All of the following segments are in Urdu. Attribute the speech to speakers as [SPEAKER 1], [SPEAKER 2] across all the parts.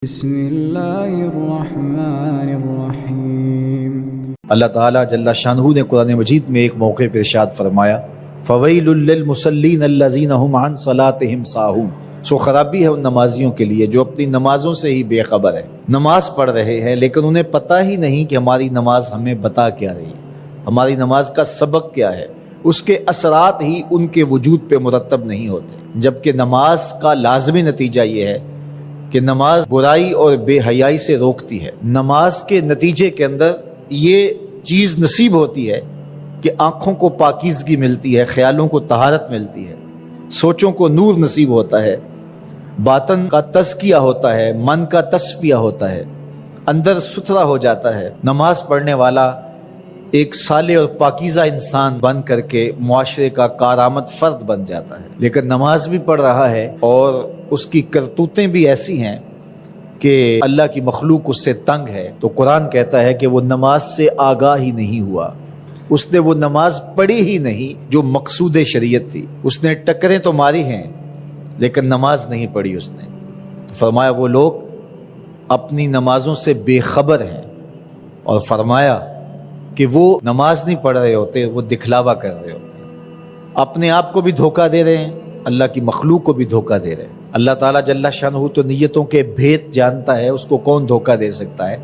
[SPEAKER 1] بسم اللہ الرحمن الرحیم۔
[SPEAKER 2] اللہ تعالیٰ جل شانہ نے قرآن مجید میں ایک موقع پر ارشاد فرمایا فویل للمصلین الذین هم عن صلاتهم ساہون، سو خرابی ہے ان نمازیوں کے لیے جو اپنی نمازوں سے ہی بے خبر ہے، نماز پڑھ رہے ہیں لیکن انہیں پتہ ہی نہیں کہ ہماری نماز ہمیں بتا کیا رہی ہے، ہماری نماز کا سبق کیا ہے، اس کے اثرات ہی ان کے وجود پہ مرتب نہیں ہوتے، جبکہ نماز کا لازمی نتیجہ یہ ہے کہ نماز برائی اور بے حیائی سے روکتی ہے۔ نماز کے نتیجے کے اندر یہ چیز نصیب ہوتی ہے کہ آنکھوں کو پاکیزگی ملتی ہے، خیالوں کو طہارت ملتی ہے، سوچوں کو نور نصیب ہوتا ہے، باطن کا تزکیہ ہوتا ہے، من کا تصفیہ ہوتا ہے، اندر ستھرا ہو جاتا ہے۔ نماز پڑھنے والا ایک صالح اور پاکیزہ انسان بن کر کے معاشرے کا کارآمد فرد بن جاتا ہے، لیکن نماز بھی پڑھ رہا ہے اور اس کی کرتوتیں بھی ایسی ہیں کہ اللہ کی مخلوق اس سے تنگ ہے، تو قرآن کہتا ہے کہ وہ نماز سے آگاہ ہی نہیں ہوا، اس نے وہ نماز پڑھی ہی نہیں جو مقصود شریعت تھی، اس نے ٹکریں تو ماری ہیں لیکن نماز نہیں پڑھی اس نے۔ تو فرمایا وہ لوگ اپنی نمازوں سے بے خبر ہیں، اور فرمایا کہ وہ نماز نہیں پڑھ رہے ہوتے، وہ دکھلاوا کر رہے ہوتے ہیں، اپنے آپ کو بھی دھوکہ دے رہے ہیں، اللہ کی مخلوق کو بھی دھوکہ دے رہے ہیں۔ اللہ تعالیٰ جل شانہ تو نیتوں کے بھید جانتا ہے، اس کو کون دھوکہ دے سکتا ہے،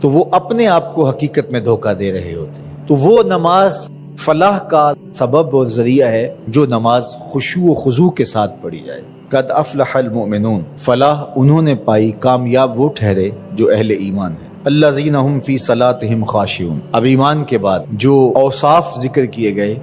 [SPEAKER 2] تو وہ اپنے آپ کو حقیقت میں دھوکہ دے رہے ہوتے ہیں۔ تو وہ نماز فلاح کا سبب اور ذریعہ ہے جو نماز خشوع و خضوع کے ساتھ پڑھی جائے۔ قد افلح المؤمنون، فلاح انہوں نے پائی، کامیاب وہ ٹھہرے جو اہل ایمان ہیں۔ الذین هم فی صلاتهم خاشعون، اب ایمان کے بعد جو اوصاف ذکر کیے گئے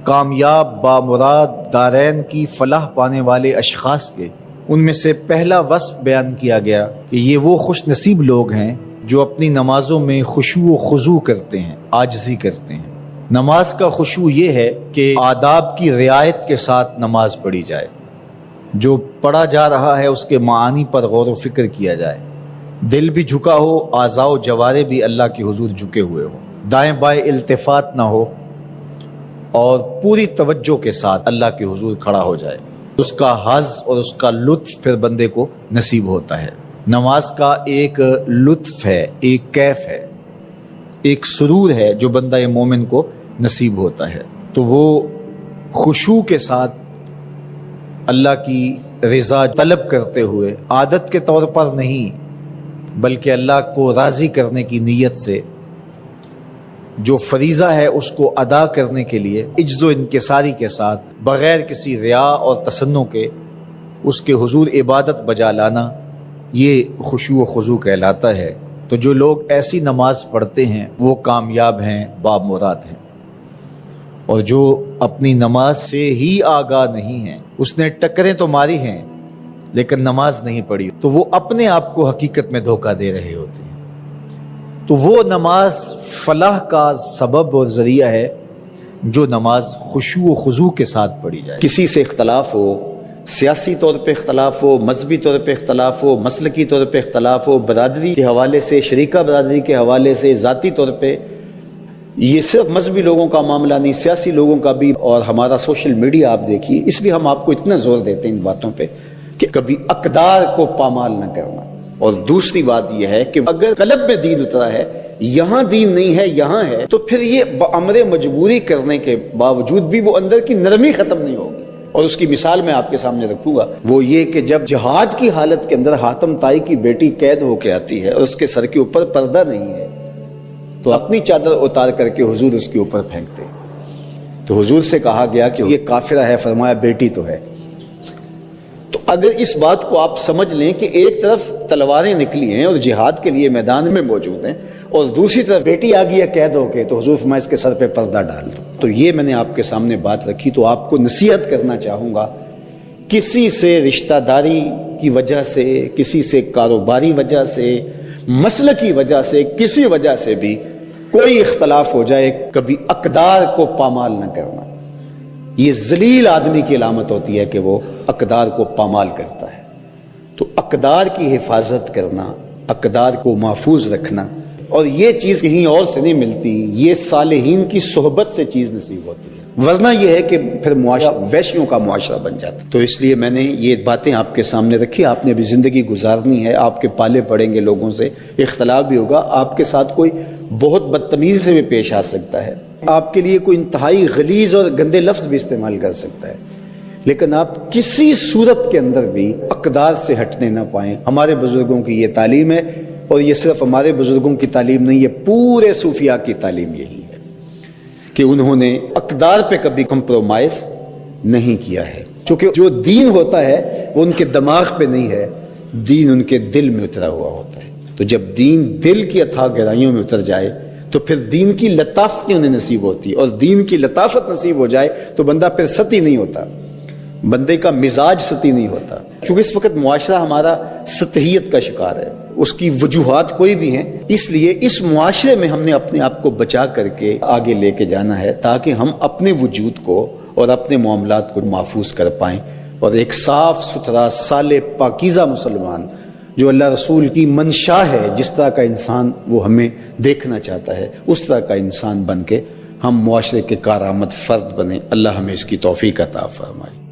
[SPEAKER 2] کامیاب بامراد دارین کی فلاح پانے والے اشخاص کے، ان میں سے پہلا وصف بیان کیا گیا کہ یہ وہ خوش نصیب لوگ ہیں جو اپنی نمازوں میں خشوع و خضوع کرتے ہیں، عاجزی کرتے ہیں۔ نماز کا خشوع یہ ہے کہ آداب کی رعایت کے ساتھ نماز پڑھی جائے، جو پڑھا جا رہا ہے اس کے معانی پر غور و فکر کیا جائے، دل بھی جھکا ہو، اعضاء و جوارے بھی اللہ کے حضور جھکے ہوئے ہو، دائیں بائیں التفات نہ ہو، اور پوری توجہ کے ساتھ اللہ کے حضور کھڑا ہو جائے، اس کا حظ اور اس کا لطف پھر بندے کو نصیب ہوتا ہے۔ نماز کا ایک لطف ہے، ایک کیف ہے، ایک سرور ہے جو بندہ مومن کو نصیب ہوتا ہے، تو وہ خشوع کے ساتھ اللہ کی رضا طلب کرتے ہوئے، عادت کے طور پر نہیں بلکہ اللہ کو راضی کرنے کی نیت سے، جو فریضہ ہے اس کو ادا کرنے کے لیے عجز و انکساری کے ساتھ بغیر کسی ریا اور تصنع کے اس کے حضور عبادت بجا لانا، یہ خشوع و خضوع کہلاتا ہے۔ تو جو لوگ ایسی نماز پڑھتے ہیں وہ کامیاب ہیں، بامراد ہیں، اور جو اپنی نماز سے ہی آگاہ نہیں ہیں، اس نے ٹکریں تو ماری ہیں لیکن نماز نہیں پڑھی، تو وہ اپنے آپ کو حقیقت میں دھوکہ دے رہے ہوتے ہیں۔ تو وہ نماز فلاح کا سبب اور ذریعہ ہے جو نماز خشوع و خضوع کے ساتھ پڑھی جائے۔ کسی سے اختلاف ہو، سیاسی طور پہ اختلاف ہو، مذہبی طور پہ اختلاف ہو، مسلکی طور پہ اختلاف ہو، برادری کے حوالے سے، شریکہ برادری کے حوالے سے، ذاتی طور پہ، یہ صرف مذہبی لوگوں کا معاملہ نہیں، سیاسی لوگوں کا بھی، اور ہمارا سوشل میڈیا آپ دیکھیے، اس لیے ہم آپ کو اتنا زور دیتے ہیں ان باتوں پہ کہ کبھی اقدار کو پامال نہ کرنا۔ اور دوسری بات یہ ہے کہ اگر قلب میں دین اترا ہے، یہاں دین نہیں ہے یہاں ہے، تو پھر یہ بامر مجبوری کرنے کے باوجود بھی وہ اندر کی نرمی ختم نہیں ہوگی۔ اور اس کی مثال میں آپ کے سامنے رکھوں گا، وہ یہ کہ جب جہاد کی حالت کے اندر حاتم طائی کی بیٹی قید ہو کے آتی ہے اور اس کے سر کے اوپر پردہ نہیں ہے، تو اپنی چادر اتار کر کے حضور اس کے اوپر پھینکتے ہیں، تو حضور سے کہا گیا کہ یہ کافرہ ہے، فرمایا بیٹی تو ہے۔ تو اگر اس بات کو آپ سمجھ لیں کہ ایک طرف تلواریں نکلی ہیں اور جہاد کے لیے میدان میں موجود ہیں، اور دوسری طرف بیٹی آ گئی ہے قید ہو کے، تو حضور فرمایا اس کے سر پہ پردہ ڈال دو۔ تو یہ میں نے آپ کے سامنے بات رکھی، تو آپ کو نصیحت کرنا چاہوں گا، کسی سے رشتہ داری کی وجہ سے، کسی سے کاروباری وجہ سے، مسئلہ کی وجہ سے، کسی وجہ سے بھی کوئی اختلاف ہو جائے، کبھی اقدار کو پامال نہ کرنا۔ یہ ذلیل آدمی کی علامت ہوتی ہے کہ وہ اقدار کو پامال کرتا ہے۔ تو اقدار کی حفاظت کرنا، اقدار کو محفوظ رکھنا، اور یہ چیز کہیں اور سے نہیں ملتی، یہ صالحین کی صحبت سے چیز نصیب ہوتی ہے۔
[SPEAKER 3] ورنہ یہ ہے کہ پھر معاشرہ ویشیوں کا معاشرہ بن جاتا. تو اس لیے میں نے یہ باتیں آپ کے سامنے رکھی. آپ نے ابھی زندگی گزارنی ہے, آپ کے پالے پڑیں گے لوگوں سے, اختلاف بھی ہوگا, آپ کے ساتھ کوئی بہت بدتمیزی سے بھی پیش آ سکتا ہے, آپ کے لیے کوئی انتہائی غلیظ اور گندے لفظ بھی استعمال کر سکتا ہے, لیکن آپ کسی صورت کے اندر بھی اقدار سے ہٹنے نہ پائیں. ہمارے بزرگوں کی یہ تعلیم ہے, اور یہ صرف ہمارے بزرگوں کی تعلیم نہیں, یہ پورے صوفیاء کی تعلیم یہی ہے کہ انہوں نے اقدار پہ کبھی کمپرومائز نہیں کیا ہے. چونکہ جو دین ہوتا ہے وہ ان کے دماغ پہ نہیں ہے, دین ان کے دل میں اترا ہوا ہوتا ہے. تو جب دین دل کی اتھاہ گہرائیوں میں اتر جائے تو پھر دین کی لطافتیں انہیں نصیب ہوتی, اور دین کی لطافت نصیب ہو جائے تو بندہ پھر سطحی نہیں ہوتا, بندے کا مزاج سطحی نہیں ہوتا. چونکہ اس وقت معاشرہ ہمارا سطحیت کا شکار ہے, اس کی وجوہات کوئی بھی ہیں, اس لیے اس معاشرے میں ہم نے اپنے آپ کو بچا کر کے آگے لے کے جانا ہے تاکہ ہم اپنے وجود کو اور اپنے معاملات کو محفوظ کر پائیں, اور ایک صاف ستھرا صالح پاکیزہ مسلمان جو اللہ رسول کی منشا ہے, جس طرح کا انسان وہ ہمیں دیکھنا چاہتا ہے, اس طرح کا انسان بن کے ہم معاشرے کے کارآمد فرد بنیں. اللہ ہمیں اس کی توفیق عطا فرمائے.